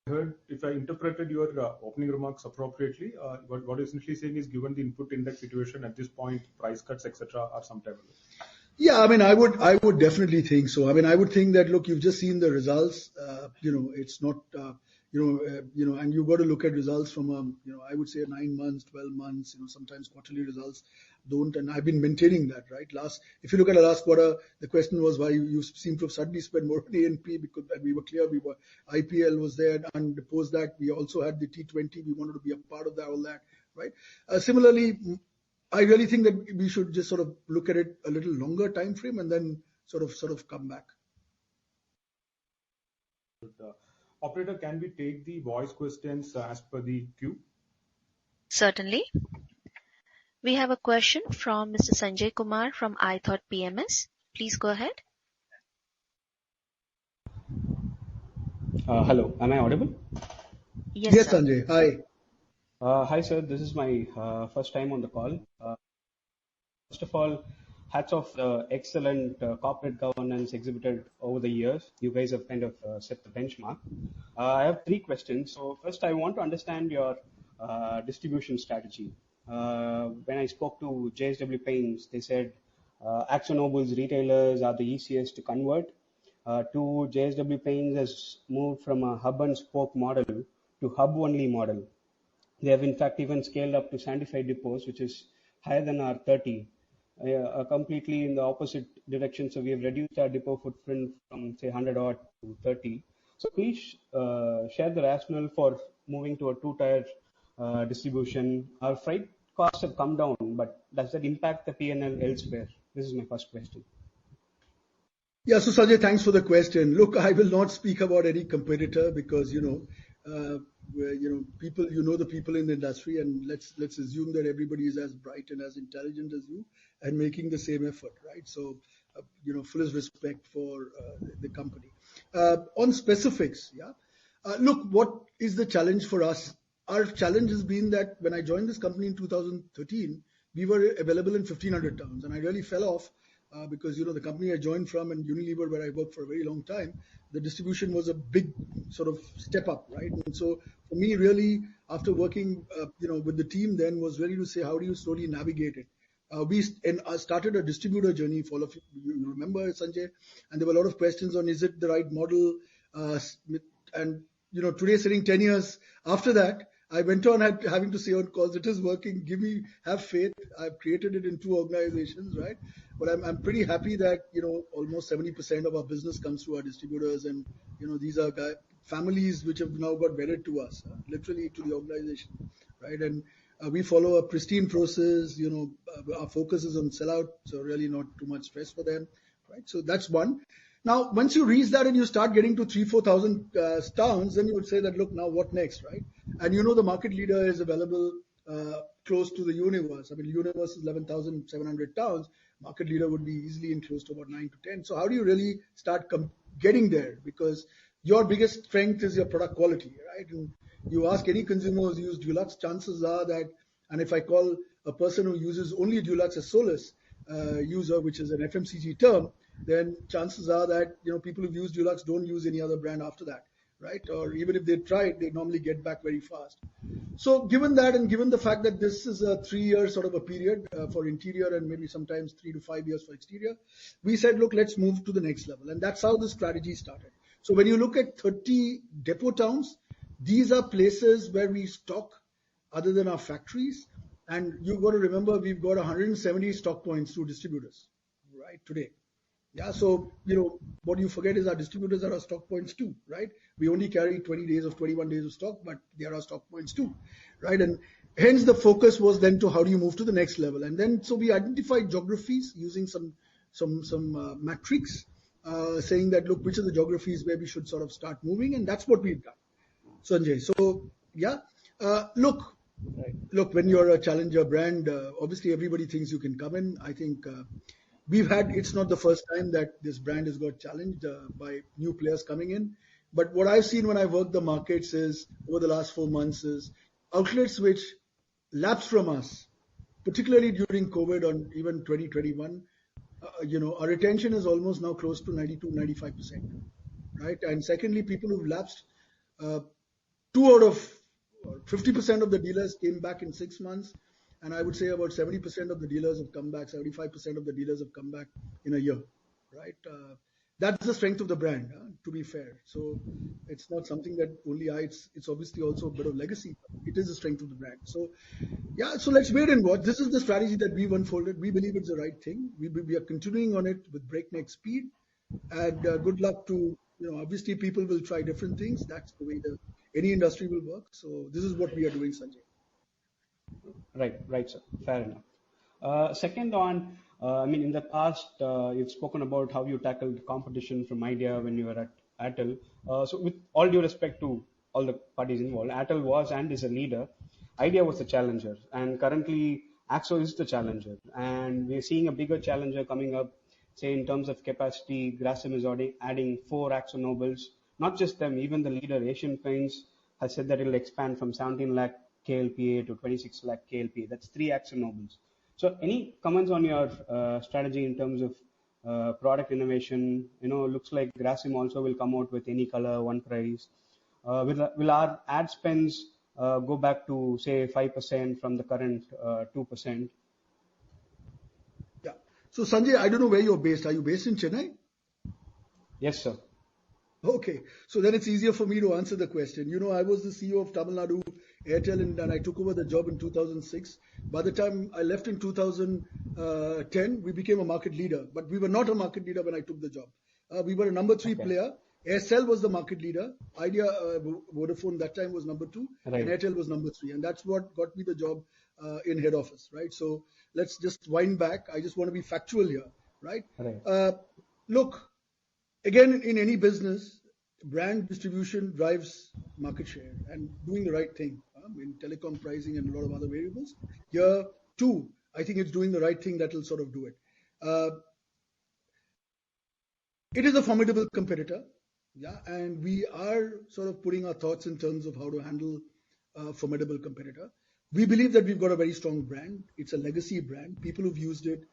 heard, if I interpreted your opening remarks appropriately, what you're essentially saying is, given the input index situation at this point, price cuts, etc., are sometime away. Yeah, I mean, I would definitely think so. I mean, I would think that, look, you've just seen the results. It's not, and you've got to look at results from, I would say 9 months, 12 months. Sometimes quarterly results don't, and I've been maintaining that, right? If you look at the last quarter, the question was why you seem to have suddenly spent more on A&P, because we were clear, IPL was there, and post that we also had the T20. We wanted to be a part of that, all that, right? Similarly, I really think that we should just sort of look at it a little longer time frame and then sort of come back. Operator, can we take the voice questions as per the queue? Certainly. We have a question from Mr. Sanjay Kumar from iThought PMS. Please go ahead. Hello, am I audible? Yes, sir. Sanjay. Hi. Hi, sir. This is my first time on the call. First of all, hats off the excellent corporate governance exhibited over the years. You guys have kind of set the benchmark. I have 3 questions. So first, I want to understand your distribution strategy. When I spoke to JSW Paints, they said Akzo Nobel's retailers are the easiest to convert. To JSW Paints has moved from a hub and spoke model to hub-only model. They have in fact even scaled up to 75 depots, which is higher than our 30. Completely in the opposite direction. So we have reduced our depot footprint from say 100 odd to 30. So please share the rationale for moving to a 2-tier distribution. Our freight costs have come down, but does that impact the P&L elsewhere? This is my first question. Yeah, so Sanjay, thanks for the question. Look, I will not speak about any competitor because people, the people in the industry, and let's assume that everybody is as bright and as intelligent as you and making the same effort, right? So, fullest respect for the company. On specifics, yeah. Look, what is the challenge for us? Our challenge has been that when I joined this company in 2013, we were available in 1,500 towns, and I really fell off because the company I joined from and Unilever, where I worked for a very long time, the distribution was a big sort of step up, right? And so for me, really, after working, with the team, then was really to say, how do you slowly navigate it? We started a distributor journey for all of you remember, Sanjay, and there were a lot of questions on is it the right model? And today, sitting 10 years after that, I went on having to say on calls, it is working. Have faith. I've created it in 2 organizations, right? But I'm pretty happy that almost 70% of our business comes through our distributors, and these are families which have now got wedded to us, literally to the organization, right? And we follow a pristine process. Our focus is on sellout, so really not too much stress for them, right? So that's one. Now, once you reach that and you start getting to 3,000-4,000 towns, then you would say that, look, now what next, right? And the market leader is available close to the universe. I mean, universe is 11,700 towns. Market leader would be easily in close to about 9 to 10. So how do you really start getting there? Because your biggest strength is your product quality, right? And you ask any consumer who's used Dulux, chances are that, and if I call a person who uses only Dulux as Solus user, which is an FMCG term, then chances are that people who've used Dulux don't use any other brand after that, right? Or even if they try it, they normally get back very fast. So given that, and given the fact that this is a 3-year sort of a period for interior and maybe sometimes 3 to 5 years for exterior, we said, look, let's move to the next level. And that's how the strategy started. So when you look at 30 depot towns, these are places where we stock other than our factories. And you've got to remember, we've got 170 stock points through distributors, right, today. Yeah, so, what you forget is our distributors are our stock points too, right? We only carry 21 days of stock, but they are our stock points too, right? And hence the focus was then to how do you move to the next level? And then, so we identified geographies using some metrics, saying that, look, which are the geographies where we should sort of start moving? And that's what we've done, Sanjay. So, yeah, look, when you're a challenger brand, obviously everybody thinks you can come in. I think, it's not the first time that this brand has got challenged by new players coming in. But what I've seen when I work the markets is, over the last 4 months, is outlets which lapsed from us, particularly during COVID or even 2021, our retention is almost now close to 92, 95%, right? And secondly, people who've lapsed, 2 out of 50% of the dealers came back in 6 months, and I would say about 70% of the dealers have come back, 75% of the dealers have come back in a year, right? That's the strength of the brand, to be fair. So it's not something that only it's obviously also a bit of legacy. It is the strength of the brand. So yeah, so let's wait and watch. This is the strategy that we've unfolded. We believe it's the right thing. We are continuing on it with breakneck speed, and good luck to, obviously people will try different things. That's the way any industry will work. So this is what we are doing, Sanjay. Right, sir. Fair enough. Second on, in the past, you've spoken about how you tackled competition from Idea when you were at Airtel. So with all due respect to all the parties involved, Airtel was and is a leader. Idea was the challenger, and currently Akzo is the challenger. And we're seeing a bigger challenger coming up, say in terms of capacity. Grasim is adding 4 Akzo Nobels. Not just them, even the leader, Asian Paints, has said that it will expand from 17 lakh KLPA to 26 lakh KLPA. That's 3 Akzo Nobels. So any comments on your strategy in terms of product innovation? Looks like Grasim also will come out with any color, one price. Will our ad spends go back to, say, 5% from the current 2%? Yeah. So Sanjay, I don't know where you're based. Are you based in Chennai? Yes, sir. Okay, so then it's easier for me to answer the question. I was the CEO of Tamil Nadu Airtel, and I took over the job in 2006. By the time I left in 2010, we became a market leader, but we were not a market leader when I took the job. We were a number 3 player. Aircel was the market leader. Idea, Vodafone that time was number 2, right, and Airtel was number 3, and that's what got me the job in head office, right? So let's just wind back. I just want to be factual here, right? Look, again, in any business, brand distribution drives market share and doing the right thing in telecom pricing and a lot of other variables. Here, too, I think it's doing the right thing that will sort of do it. It is a formidable competitor, yeah, and we are sort of putting our thoughts in terms of how to handle a formidable competitor. We believe that we've got a very strong brand. It's a legacy brand. People who've used it,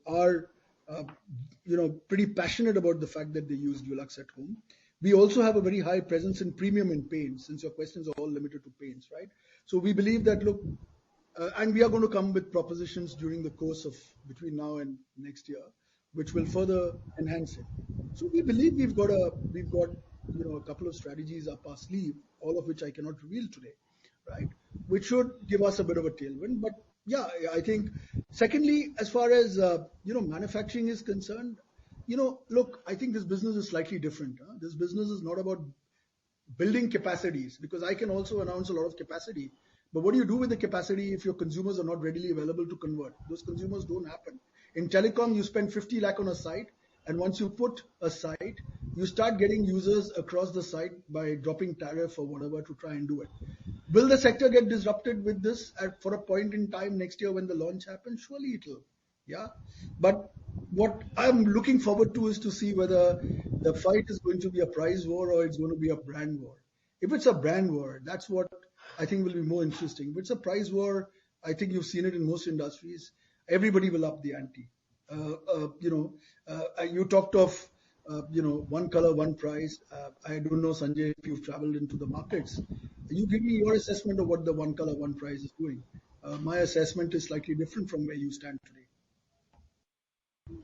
are pretty passionate about the fact that they use Dulux at home. We also have a very high presence in premium and paints, since your questions are all limited to paints, right? So we believe that, look, and we are going to come with propositions during the course of between now and next year, which will further enhance it. So we believe we've got a couple of strategies up our sleeve, all of which I cannot reveal today, right? Which should give us a bit of a tailwind. But yeah, I think secondly, as far as manufacturing is concerned, look, I think this business is slightly different. This business is not about building capacities, because I can also announce a lot of capacity. But what do you do with the capacity if your consumers are not readily available to convert? Those consumers don't happen. In telecom, you spend 50 lakh on a site, and once you put a site, you start getting users across the site by dropping tariff or whatever to try and do it. Will the sector get disrupted with this for a point in time next year when the launch happens? Surely it will. Yeah. But what I'm looking forward to is to see whether the fight is going to be a price war or it's going to be a brand war. If it's a brand war, that's what I think will be more interesting. If it's a price war, I think you've seen it in most industries. Everybody will up the ante. You talked of one color, one price. I don't know, Sanjay, if you've traveled into the markets. You give me your assessment of what the one color, one price is doing. My assessment is slightly different from where you stand today.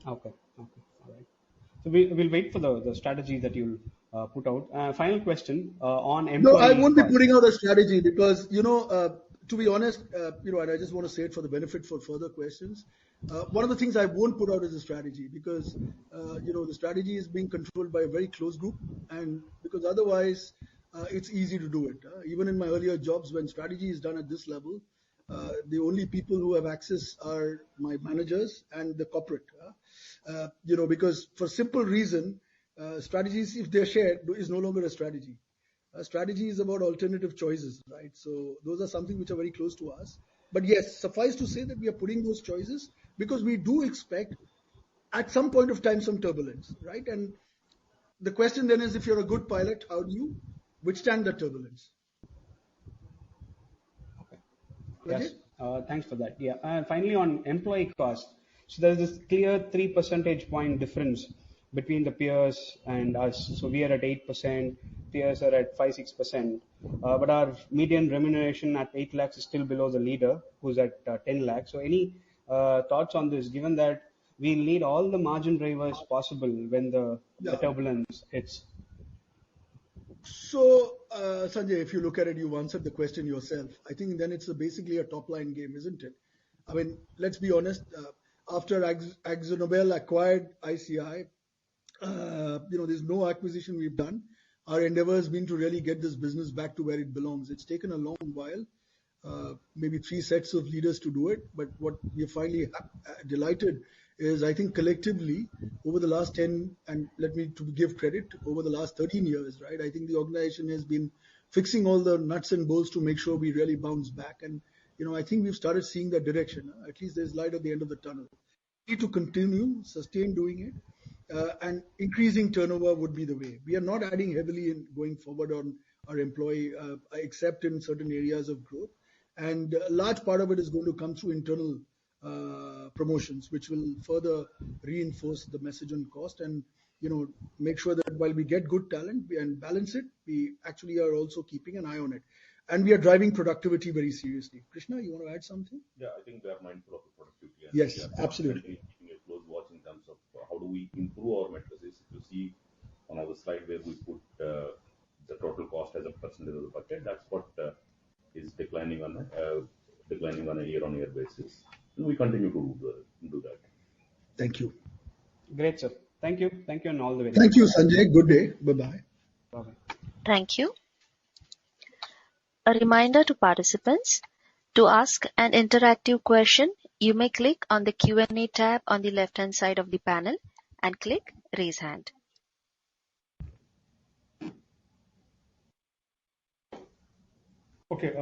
Okay. All right. So we'll wait for the strategy that you'll put out. Final question on employee. No, I won't be putting out a strategy because, to be honest, and I just want to say it for the benefit for further questions. One of the things I won't put out is a strategy because, the strategy is being controlled by a very close group, and because otherwise it's easy to do it. Even in my earlier jobs, when strategy is done at this level, the only people who have access are my managers and the corporate. Because for simple reason, strategies, if they're shared, is no longer a strategy. A strategy is about alternative choices, right? So those are something which are very close to us. But yes, suffice to say that we are putting those choices because we do expect at some point of time some turbulence, right? And the question then is, if you're a good pilot, how do you withstand the turbulence? Okay. Yes. Thanks for that. Yeah. And finally, on employee cost, so there's this clear 3 percentage point difference between the peers and us. So we are at 8%, peers are at 5-6%, but our median remuneration at 8 lakhs is still below the leader, who's at 10 lakhs. So any thoughts on this, given that we need all the margin drivers possible when the Yeah. turbulence hits? So, Sanjay, if you look at it, you've answered the question yourself. I think then it's basically a top-line game, isn't it? I mean, let's be honest. After Akzo Nobel acquired ICI, there's no acquisition we've done. Our endeavor has been to really get this business back to where it belongs. It's taken a long while, maybe 3 sets of leaders to do it. But what we're finally delighted is, I think collectively over the last 10, and let me to give credit, over the last 13 years, right? I think the organization has been fixing all the nuts and bolts to make sure we really bounce back. And, I think we've started seeing that direction. At least there's light at the end of the tunnel. We need to continue, sustain doing it. And increasing turnover would be the way. We are not adding heavily in going forward on our employee, except in certain areas of growth. And a large part of it is going to come through internal promotions, which will further reinforce the message on cost and, make sure that while we get good talent and balance it, we actually are also keeping an eye on it. And we are driving productivity very seriously. Krishna, you want to add something? Yeah, I think we are mindful of the productivity. And yes, we are absolutely. keeping a close watch in terms of how do we improve our matrices. If you see on our slide where we put the total cost as a percentage of the budget, that's what is declining on a year-on-year basis. And we continue to do that. Thank you. Great, sir. Thank you, and all the way. Thank you, Sanjay. Good day. Bye-bye. Bye-bye. Thank you. A reminder to participants, to ask an interactive question, you may click on the Q&A tab on the left-hand side of the panel and click Raise Hand. Okay,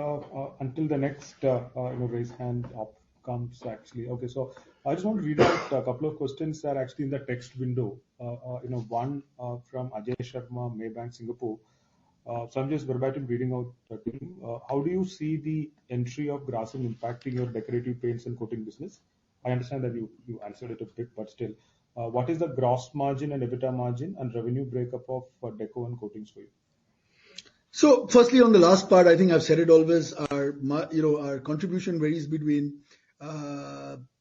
until the next raise hand up comes actually. Okay, so I just want to read out a couple of questions that are actually in the text window. One from Ajay Sharma, Maybank, Singapore. So I'm just verbatim reading out to you. How do you see the entry of Grasim impacting your decorative paints and coating business? I understand that you answered it a bit, but still, what is the gross margin and EBITDA margin and revenue breakup of deco and coatings for you? So, firstly, on the last part, I think I've said it always. Our contribution varies between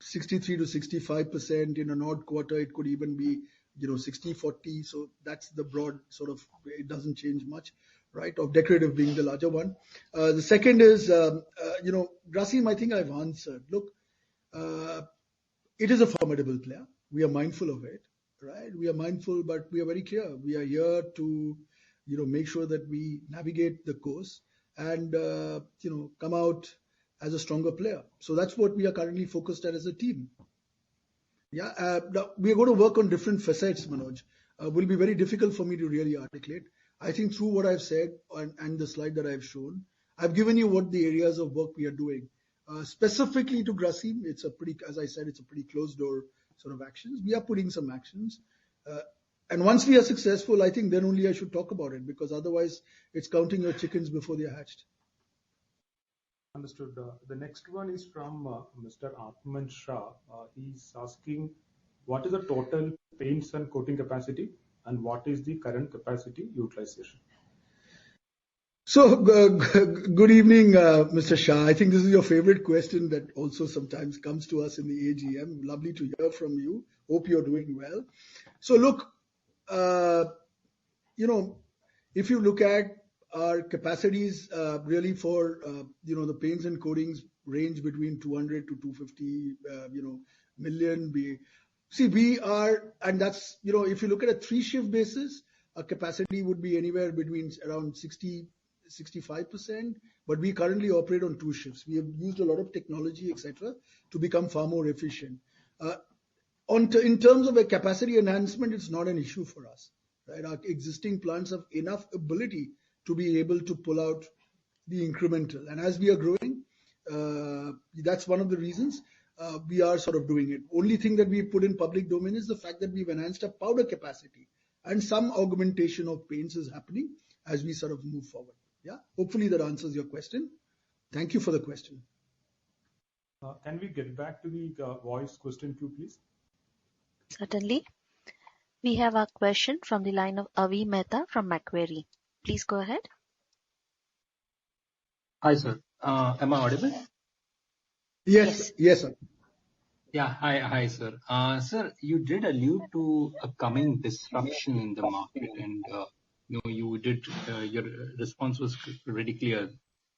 63 to 65%. In an odd quarter, it could even be 60-40. So that's the broad sort of. It doesn't change much, right? Of decorative being the larger one. The second is Grasim. I think I've answered. Look, it is a formidable player. We are mindful of it, right? We are mindful, but we are very clear. We are here to make sure that we navigate the course and come out as a stronger player. So that's what we are currently focused at as a team. Yeah, we are going to work on different facets, Manoj. Will be very difficult for me to really articulate. I think through what I've said and the slide that I've shown, I've given you what the areas of work we are doing. Specifically to Grasim, as I said, it's a pretty closed door sort of actions. We are putting some actions. And once we are successful, I think then only I should talk about it, because otherwise it's counting your chickens before they're hatched. Understood. The next one is from Mr. Atman Shah. He's asking, what is the total paints and coating capacity and what is the current capacity utilization? So, good evening, Mr. Shah. I think this is your favorite question that also sometimes comes to us in the AGM. Lovely to hear from you. Hope you're doing well. So, look, if you look at our capacities, really for the paints and coatings range between 200 to 250 million. We are, and that's if you look at a 3-shift basis, our capacity would be anywhere between around 65%, but we currently operate on 2 shifts. We have used a lot of technology, etc., to become far more efficient. In terms of a capacity enhancement, it's not an issue for us, right? Our existing plants have enough ability to be able to pull out the incremental. And as we are growing, that's one of the reasons we are sort of doing it. Only thing that we put in public domain is the fact that we've enhanced our powder capacity, and some augmentation of paints is happening as we sort of move forward. Yeah, hopefully that answers your question. Thank you for the question. Can we get back to the voice question queue, please? Certainly. We have a question from the line of Avi Mehta from Macquarie. Please go ahead. Hi, sir. Am I audible? Yes, yes, sir. Yeah. Hi, sir. Sir, you did allude to a coming disruption in the market, and you did your response was pretty clear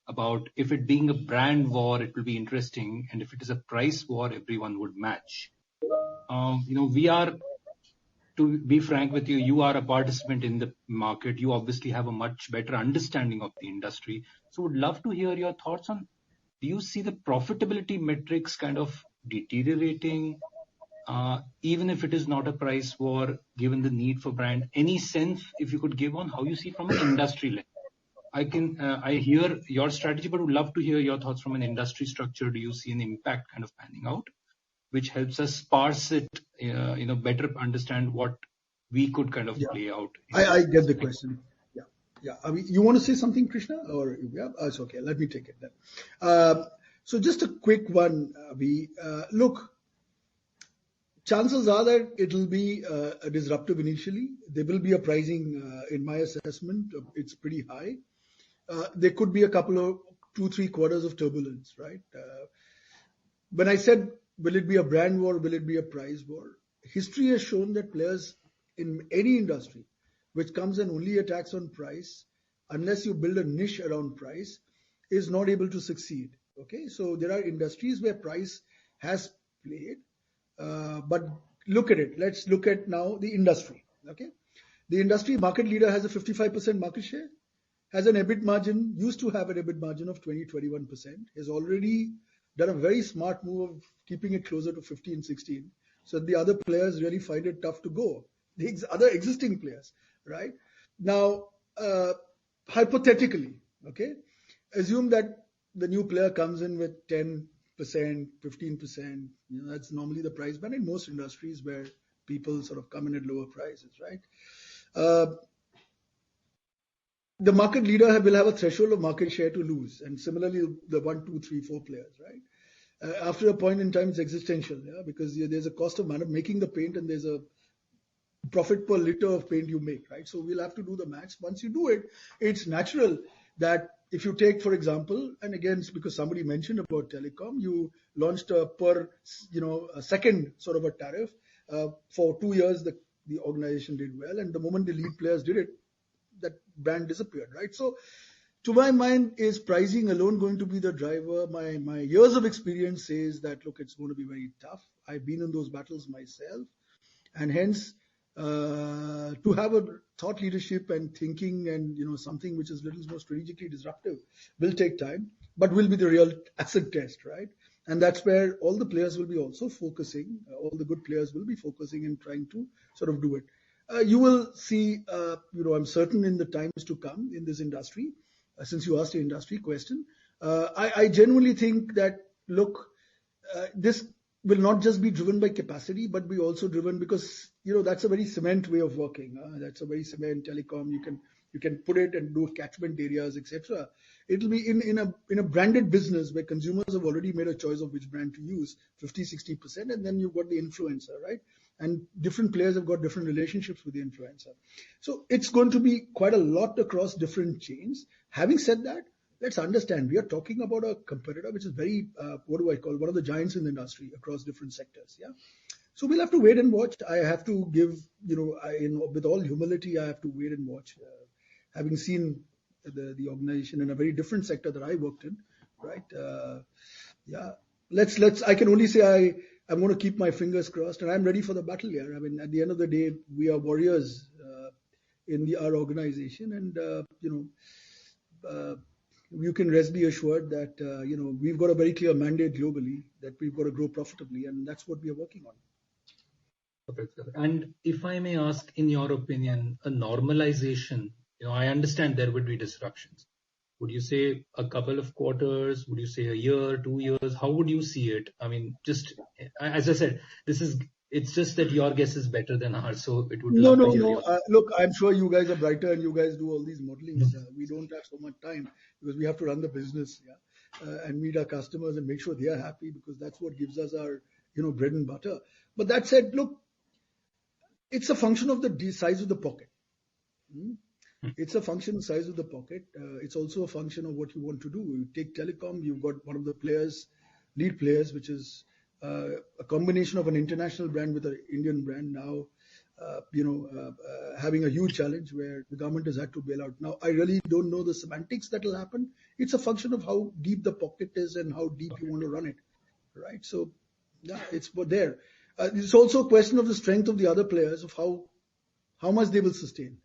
about if it being a brand war, it will be interesting, and if it is a price war, everyone would match. We are, to be frank with you, you are a participant in the market. You obviously have a much better understanding of the industry. So would love to hear your thoughts on, do you see the profitability metrics kind of deteriorating, even if it is not a price war, given the need for brand? Any sense if you could give on how you see from an industry lens? I hear your strategy, but would love to hear your thoughts from an industry structure. Do you see an impact kind of panning out, which helps us parse it, better understand what we could kind of play out? I get the question. Yeah. You want to say something, Krishna? Or yeah, it's okay. Let me take it then. So just a quick one. Look, chances are that it'll be a disruptive initially. There will be a pricing, in my assessment, it's pretty high. There could be a couple of 2-3 quarters of turbulence, right? When I said, will it be a brand war? Will it be a price war? History has shown that players in any industry which comes and only attacks on price, unless you build a niche around price, is not able to succeed. Okay, so there are industries where price has played, but look at it. Let's look at now the industry. Okay, the industry market leader has a 55% market share, has an EBIT margin, used to have an EBIT margin of 20-21%, has already done a very smart move of keeping it closer to 15-16. So the other players really find it tough to go. The other existing players, right? Now, hypothetically, okay, assume that the new player comes in with 10%, 15%. That's normally the price band in most industries where people sort of come in at lower prices, right? The market leader will have a threshold of market share to lose, and similarly the 1, 2, 3, 4 players, right? After a point in time, it's existential, yeah, because there's a cost of making the paint, and there's a profit per liter of paint you make, right? So we'll have to do the maths. Once you do it, it's natural that if you take, for example, and again, it's because somebody mentioned about telecom, you launched a per, a second sort of a tariff. For 2 years, the organization did well, and the moment the lead players did it, that brand disappeared, right? So to my mind, is pricing alone going to be the driver? My years of experience says that, look, it's going to be very tough. I've been in those battles myself, and hence to have a thought leadership and thinking and something which is a little more strategically disruptive will take time, but will be the real acid test, right? And that's where all the players will be also focusing, all the good players will be focusing and trying to sort of do it. You will see, I'm certain in the times to come in this industry, since you asked the industry question, I genuinely think that, look, this will not just be driven by capacity, but be also driven because, that's a very cement way of working. That's a very cement telecom. You can put it and do catchment areas, etc. It'll be in a branded business where consumers have already made a choice of which brand to use, 50-60%, and then you've got the influencer, right? And different players have got different relationships with the influencer. So it's going to be quite a lot across different chains. Having said that, let's understand, we are talking about a competitor which is very, one of the giants in the industry across different sectors, yeah? So we'll have to wait and watch. I have to give, with all humility, I have to wait and watch. Having seen the organization in a very different sector that I worked in, right? I can only say I'm going to keep my fingers crossed, and I'm ready for the battle here. I mean, at the end of the day, we are warriors in our organization, and you can rest be assured that we've got a very clear mandate globally that we've got to grow profitably, and that's what we are working on. Perfect. And if I may ask, in your opinion, a normalization, I understand there would be disruptions. Would you say a couple of quarters? Would you say a year, 2 years? How would you see it? I mean, just as I said, it's just that your guess is better than ours, so it would No. Look, I'm sure you guys are brighter and you guys do all these modeling. We don't have so much time because we have to run the business, and meet our customers and make sure they are happy, because that's what gives us our bread and butter. But that said, look, it's a function of the size of the pocket. It's a function of size of the pocket. It's also a function of what you want to do. You take telecom, you've got one of the lead players, which is a combination of an international brand with an Indian brand now, having a huge challenge where the government has had to bail out. Now, I really don't know the semantics that will happen. It's a function of how deep the pocket is and how deep you want to run it, right? So, yeah, it's there. It's also a question of the strength of the other players, of how much they will sustain.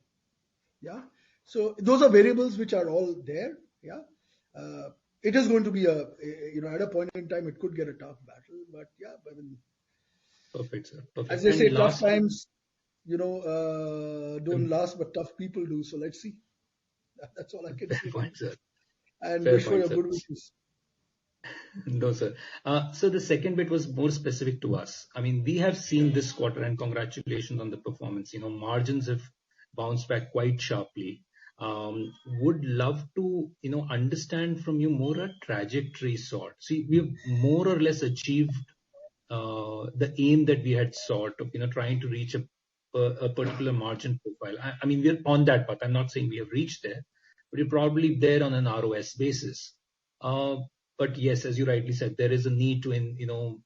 Yeah. So those are variables which are all there. Yeah. It is going to be at a point in time, it could get a tough battle, but yeah, I mean, perfect, sir. Perfect. As they say, tough times, don't last, but tough people do. So let's see. That's all I can say. Fair point, sir. And Fair wish for point, your sir. good wishes. No, sir. So the second bit was more specific to us. I mean, we have seen this quarter, and congratulations on the performance. Margins have bounced back quite sharply. Would love to, understand from you more a trajectory sort. See, we've more or less achieved the aim that we had sought of, trying to reach a particular margin profile. I mean, we're on that path. I'm not saying we have reached there, but we're probably there on an ROS basis. But yes, as you rightly said, there is a need to,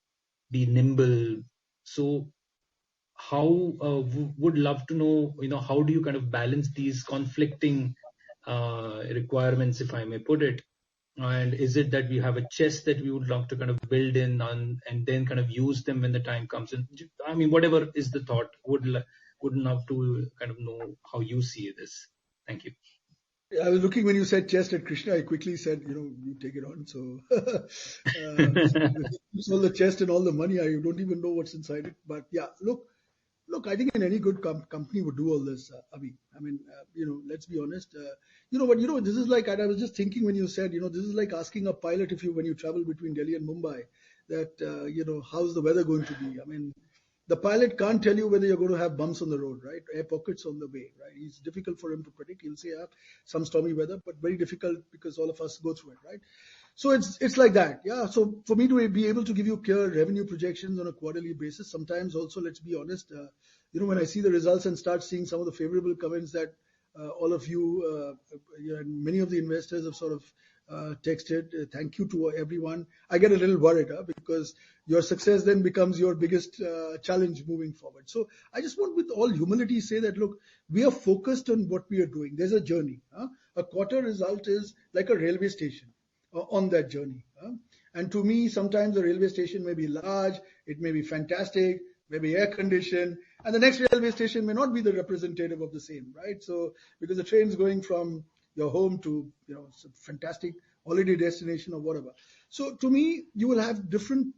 be nimble. So how would love to know, how do you kind of balance these conflicting requirements, if I may put it? And is it that we have a chest that we would love to kind of build in on and then kind of use them when the time comes? And I mean, whatever is the thought, would love to kind of know how you see this. Thank you. I was looking when you said chest at Krishna, I quickly said, you take it on. So it's all the chest and all the money. I don't even know what's inside it. But yeah, look, I think in any good company would do all this, Avi. I mean, let's be honest. This is like, and I was just thinking when you said, this is like asking a pilot when you travel between Delhi and Mumbai, that, how's the weather going to be? I mean, the pilot can't tell you whether you're going to have bumps on the road, right? Air pockets on the way, right? It's difficult for him to predict. He'll say, some stormy weather, but very difficult because all of us go through it, right? So it's like that, yeah. So for me to be able to give you clear revenue projections on a quarterly basis, sometimes also, let's be honest, when I see the results and start seeing some of the favorable comments that all of you and many of the investors have sort of texted, thank you to everyone, I get a little worried because your success then becomes your biggest challenge moving forward. So I just want with all humility say that, look, we are focused on what we are doing. There's a journey. A quarter result is like a railway station on that journey. And to me, sometimes the railway station may be large, it may be fantastic, maybe air conditioned, and the next railway station may not be the representative of the same, right? So because the train's going from your home to some fantastic holiday destination or whatever. So to me, you will have different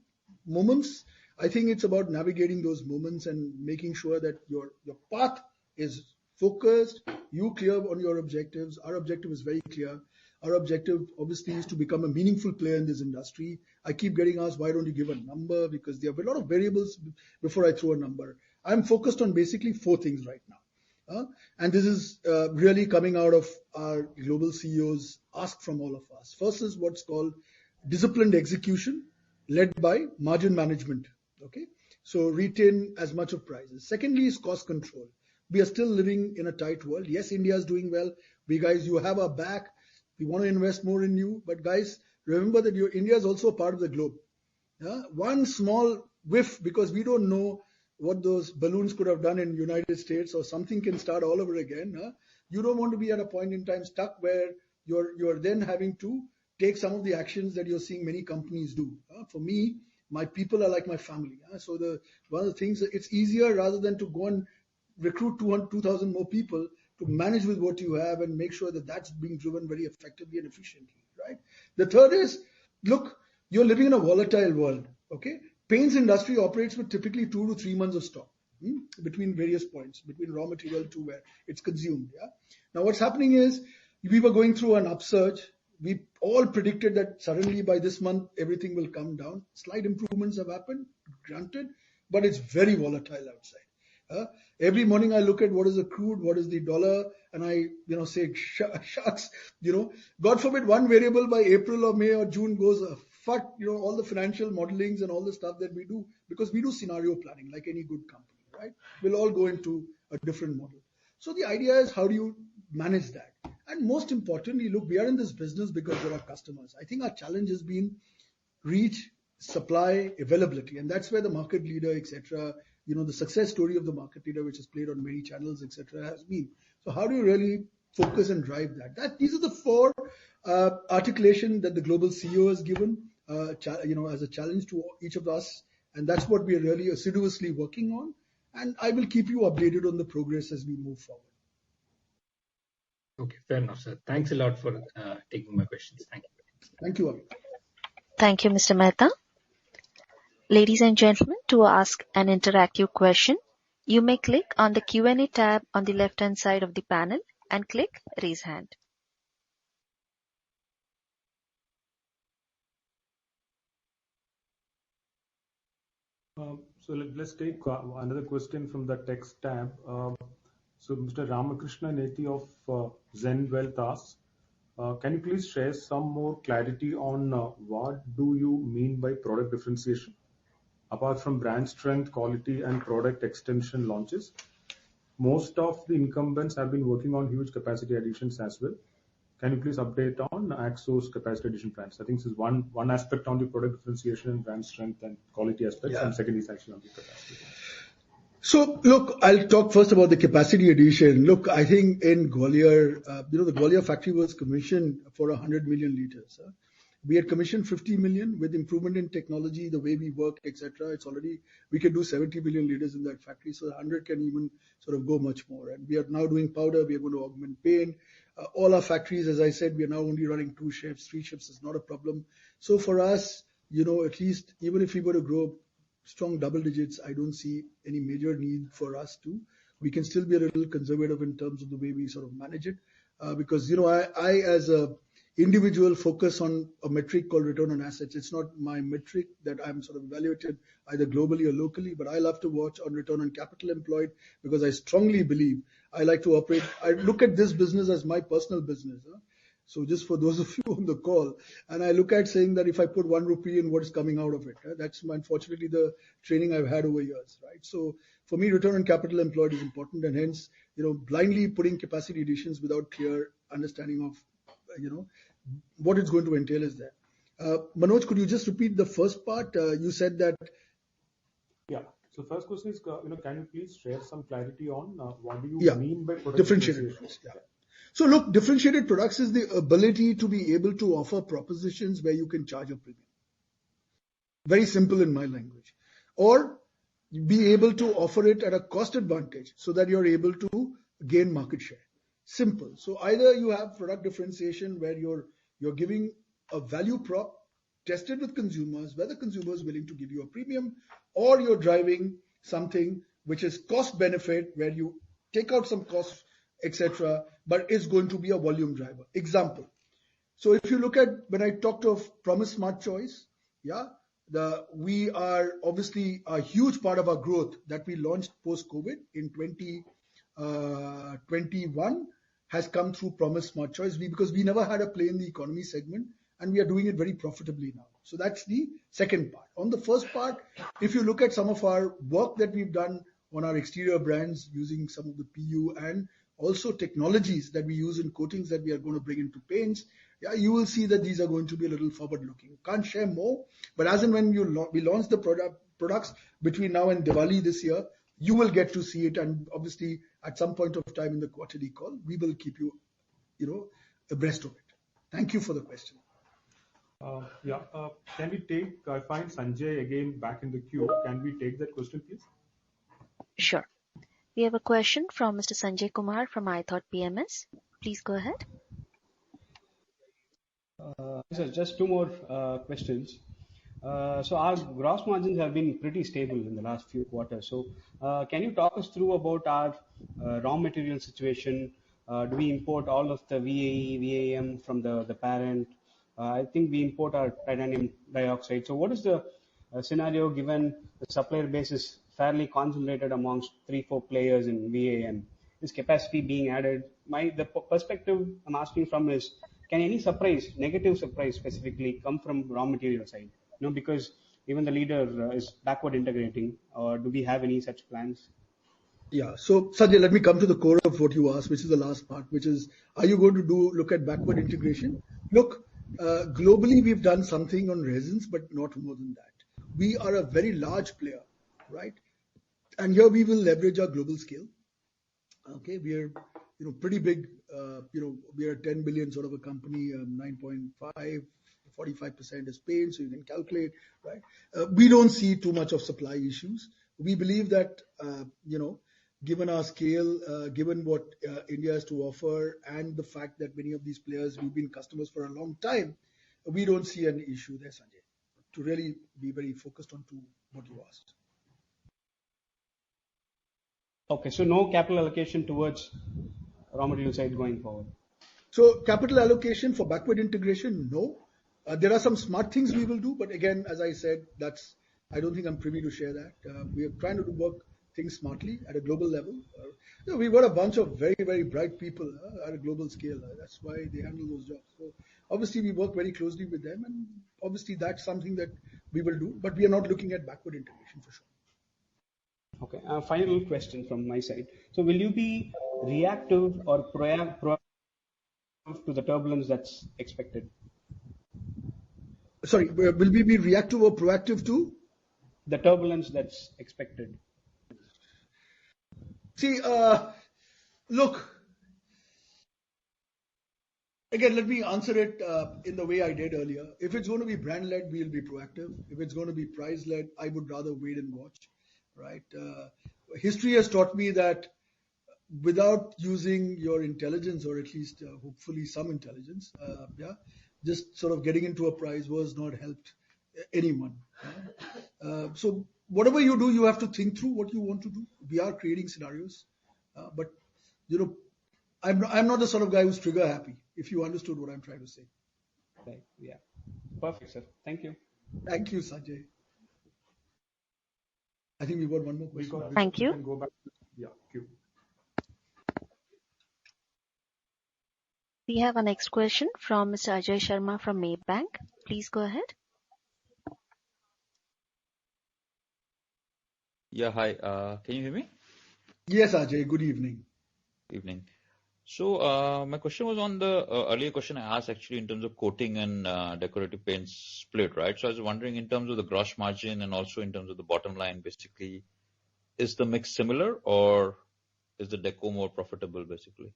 moments. I think it's about navigating those moments and making sure that your path is focused, you clear on your objectives. Our objective is very clear. Our objective obviously is to become a meaningful player in this industry. I keep getting asked, why don't you give a number? Because there are a lot of variables before I throw a number. I'm focused on basically 4 things right now. And this is really coming out of our global CEOs ask from all of us. First is what's called disciplined execution led by margin management. Okay, so retain as much of prices. Secondly is cost control. We are still living in a tight world. Yes, India is doing well. You have our back. We want to invest more in you. But guys, remember that India is also a part of the globe. Yeah? One small whiff, because we don't know what those balloons could have done in the United States, or something can start all over again. You don't want to be at a point in time stuck where you're then having to take some of the actions that you're seeing many companies do. For me, my people are like my family. So one of the things, it's easier rather than to go and recruit 2,000 more people to manage with what you have and make sure that that's being driven very effectively and efficiently, right? The third is, look, you're living in a volatile world, okay? Paints industry operates with typically 2 to 3 months of stock between various points, between raw material to where it's consumed, yeah? Now what's happening is, we were going through an upsurge. We all predicted that suddenly by this month, everything will come down. Slight improvements have happened, granted, but it's very volatile outside. Every morning I look at what is the crude, what is the dollar, and I, say, shucks, God forbid one variable by April or May or June goes, fuck, all the financial modelings and all the stuff that we do, because we do scenario planning like any good company, right? We'll all go into a different model. So the idea is, how do you manage that. And most importantly, look, we are in this business because there are customers. I think our challenge has been reach, supply, availability, and that's where the market leader, etc., the success story of the market leader, which is played on many channels, etc., has been. So how do you really focus and drive that? These are the four articulation that the global CEO has given, as a challenge to each of us, and that's what we are really assiduously working on. And I will keep you updated on the progress as we move forward. Okay, fair enough, sir. Thanks a lot for taking my questions. Thank you. Thank you, Avi. Thank you, Mr. Mehta. Ladies and gentlemen, to ask an interactive question, you may click on the Q&A tab on the left-hand side of the panel and click Raise Hand. So let's take another question from the text tab. So Mr. Ramakrishna Neti of Zen Wealth asks, can you please share some more clarity on what do you mean by product differentiation? Apart from brand strength, quality, and product extension launches, most of the incumbents have been working on huge capacity additions as well. Can you please update on Akzo's capacity addition plans? I think this is one aspect on the product differentiation, brand strength, and quality aspects, and second is actually on the capacity. So, look, I'll talk first about the capacity addition. Look, I think in Gwalior, the Gwalior factory was commissioned for 100 million liters. We had commissioned 50 million with improvement in technology, the way we work, etc. It's already, we can do 70 million liters in that factory. So 100 can even sort of go much more. And we are now doing powder. We are going to augment paint. All our factories, as I said, we are now only running 2 shifts. 3 shifts is not a problem. So for us, at least even if we were to grow strong double digits, I don't see any major need for us to. We can still be a little conservative in terms of the way we sort of manage it. Because, I as a individual focus on a metric called return on assets. It's not my metric that I'm sort of evaluated either globally or locally, but I love to watch on return on capital employed because I strongly believe I like to operate. I look at this business as my personal business. So just for those of you on the call, and I look at saying that if I put 1 rupee in, what is coming out of it? That's unfortunately the training I've had over years, right? So for me, return on capital employed is important, and hence, blindly putting capacity additions without clear understanding of, what it's going to entail is there. Manoj, could you just repeat the first part? You said that. Yeah. So first question is, can you please share some clarity on what do you mean by product differentiated products? Yeah. So look, differentiated products is the ability to be able to offer propositions where you can charge a premium. Very simple in my language. Or be able to offer it at a cost advantage so that you're able to gain market share. Simple. So either you have product differentiation where you're giving a value prop tested with consumers, where the consumer is willing to give you a premium, or you're driving something which is cost benefit where you take out some costs, etc., but it's going to be a volume driver. Example. So if you look at when I talked of Promise Smart Choice, we are obviously a huge part of our growth that we launched post-COVID in 2021 has come through Promise Smart Choice because we never had a play in the economy segment and we are doing it very profitably now. So that's the second part. On the first part, if you look at some of our work that we've done on our exterior brands using some of the PU and also technologies that we use in coatings that we are going to bring into paints, you will see that these are going to be a little forward-looking. Can't share more, but as and when we launch the products between now and Diwali this year, you will get to see it, and obviously at some point of time in the quarterly call, we will keep you, abreast of it. Thank you for the question. Can we take? I find Sanjay again back in the queue. Can we take that question, please? Sure. We have a question from Mr. Sanjay Kumar from iThought PMS. Please go ahead. So just 2 more questions. So our gross margins have been pretty stable in the last few quarters. So can you talk us through about our raw material situation? Do we import all of the VAE, VAM from the parent? I think we import our titanium dioxide. So what is the scenario given the supplier base is fairly concentrated amongst 3-4 players in VAM? Is capacity being added? The perspective I'm asking from is, can any negative surprise specifically come from raw material side? Because even the leader is backward integrating, or do we have any such plans? Yeah. So, Sanjay, let me come to the core of what you asked, which is the last part, which is, are you going to look at backward integration? Look, globally, we've done something on resins, but not more than that. We are a very large player, right? And here we will leverage our global scale. Okay, we are, pretty big. We are 10 billion sort of a company, 9.5, 45% is paid, so you can calculate, right? We don't see too much of supply issues. We believe that, given our scale, given what India has to offer, and the fact that many of these players, we've been customers for a long time, we don't see an issue there, Sanjay. To really be very focused on to what you asked. Okay, so no capital allocation towards raw material side going forward. So capital allocation for backward integration, no. There are some smart things we will do, but again, as I said, I don't think I'm privy to share that. We are trying to work things smartly at a global level. We've got a bunch of very, very bright people at a global scale. That's why they handle those jobs. So obviously, we work very closely with them, and obviously that's something that we will do. But we are not looking at backward integration for sure. Okay, final question from my side. So will you be reactive or proactive to the turbulence that's expected? Sorry, will we be reactive or proactive to? The turbulence that's expected. See, look, again, let me answer it in the way I did earlier. If it's going to be brand-led, we'll be proactive. If it's going to be price-led, I would rather wait and watch, right? History has taught me that without using your intelligence, or at least hopefully some intelligence, just sort of getting into a price was not helped anyone. So whatever you do, you have to think through what you want to do. We are creating scenarios, but I'm not the sort of guy who's trigger happy, if you understood what I'm trying to say. Right. Yeah. Perfect, sir. Thank you. Thank you, Sanjay. I think we've got one more question. Thank you. We can go back to queue. We have our next question from Mr. Ajay Sharma from Maybank. Please go ahead. Yeah, hi. Can you hear me? Yes, Ajay. Good evening. Evening. So my question was on the earlier question I asked actually in terms of coating and decorative paints split, right? So I was wondering in terms of the gross margin and also in terms of the bottom line, basically, is the mix similar or is the deco more profitable, basically?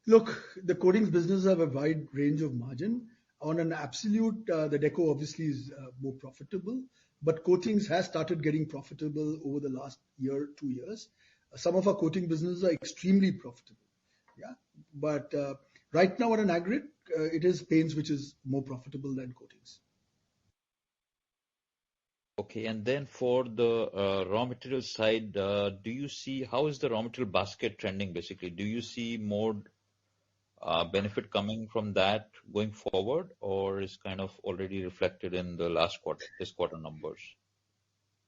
Look, the coatings business have a wide range of margin. On an absolute, the deco obviously is more profitable, but coatings has started getting profitable over the last year, 2 years. Some of our coating businesses are extremely profitable. Yeah. But right now on an aggregate, it is paints which is more profitable than coatings. Okay, and then for the raw material side, do you see how is the raw material basket trending basically? Do you see more benefit coming from that going forward, or is kind of already reflected in the this quarter numbers?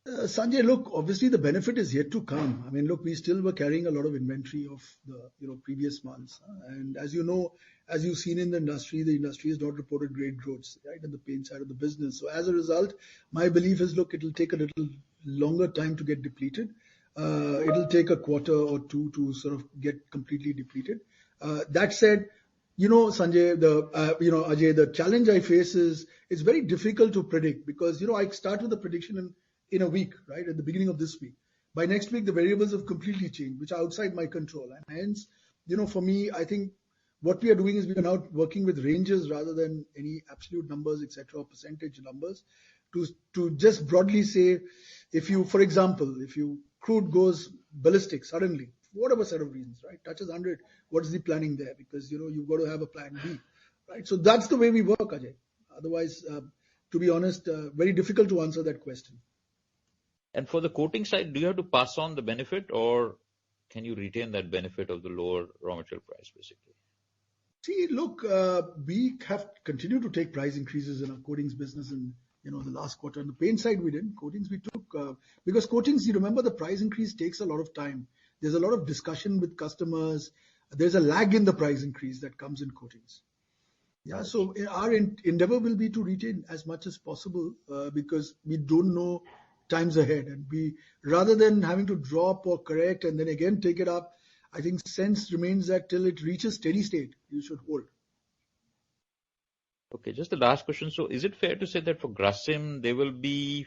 Sanjay, look, obviously the benefit is yet to come. I mean, look, we still were carrying a lot of inventory of the previous months, and as you know, as you've seen in the industry has not reported great growth, right, in the paint side of the business. So as a result, my belief is, look, it'll take a little longer time to get depleted. It'll take a quarter or two to sort of get completely depleted. That said, Sanjay, Ajay, the challenge I face is it's very difficult to predict because, I start with the prediction in a week, right, at the beginning of this week. By next week, the variables have completely changed, which are outside my control. And hence, for me, I think what we are doing is we are now working with ranges rather than any absolute numbers, etc., or percentage numbers, to just broadly say, for example, if crude goes ballistic suddenly, whatever set of reasons, right, touches 100, what is the planning there? Because, you've got to have a plan B, right? So that's the way we work, Ajay. Otherwise, to be honest, very difficult to answer that question. And for the coating side, do you have to pass on the benefit or can you retain that benefit of the lower raw material price, basically? See, look, we have continued to take price increases in our coatings business in the last quarter. On the paint side, we didn't. Coatings, we took because coatings, you remember, the price increase takes a lot of time. There's a lot of discussion with customers. There's a lag in the price increase that comes in coatings. Yeah, so our endeavor will be to retain as much as possible because we don't know times ahead. And rather than having to drop or correct and then again take it up, I think sense remains that till it reaches steady state, you should hold. Okay, just the last question. So is it fair to say that for Grasim, they will be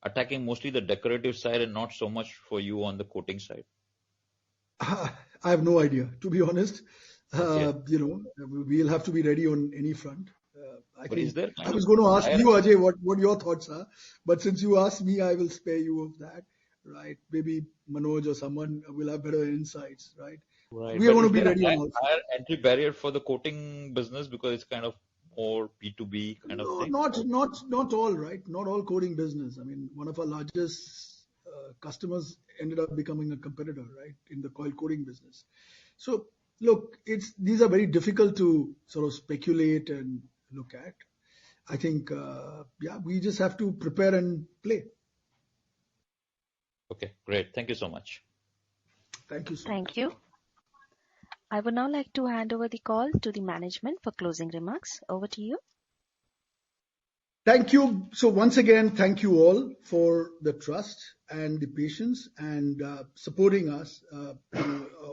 attacking mostly the decorative side and not so much for you on the coating side? I have no idea, to be honest. Okay. We'll have to be ready on any front. But is there I was going to ask higher- you, Ajay, what your thoughts are, but since you asked me, I will spare you of that, right? Maybe Manoj or someone will have better insights, right? Right. We are But going is to be there a ready on all higher entry barrier for the coating business because it's kind of more B2B kind of No, thing? not all, right? Not all coding business. I mean, one of our largest customers ended up becoming a competitor, right, in the coil coding business. So, look, these are very difficult to sort of speculate and look at. I think, we just have to prepare and play. Okay, great. Thank you so much. Thank you so Thank much. you. I would now like to hand over the call to the management for closing remarks. Over to you. Thank you. So once again, thank you all for the trust and the patience and supporting us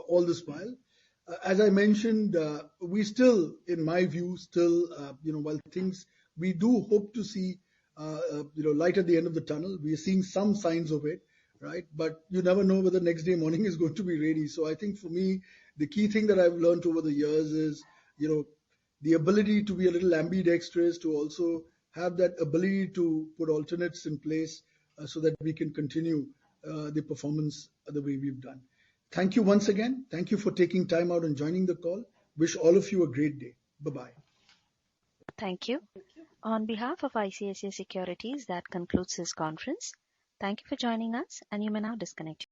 all this while. As I mentioned, we still, in my view, while things we do hope to see, light at the end of the tunnel. We are seeing some signs of it, right? But you never know whether next day morning is going to be ready. So I think for me, the key thing that I've learned over the years is, the ability to be a little ambidextrous, to also have that ability to put alternates in place so that we can continue the performance the way we've done. Thank you once again. Thank you for taking time out and joining the call. Wish all of you a great day. Bye-bye. Thank you. On behalf of ICICI Securities, that concludes this conference. Thank you for joining us, and you may now disconnect.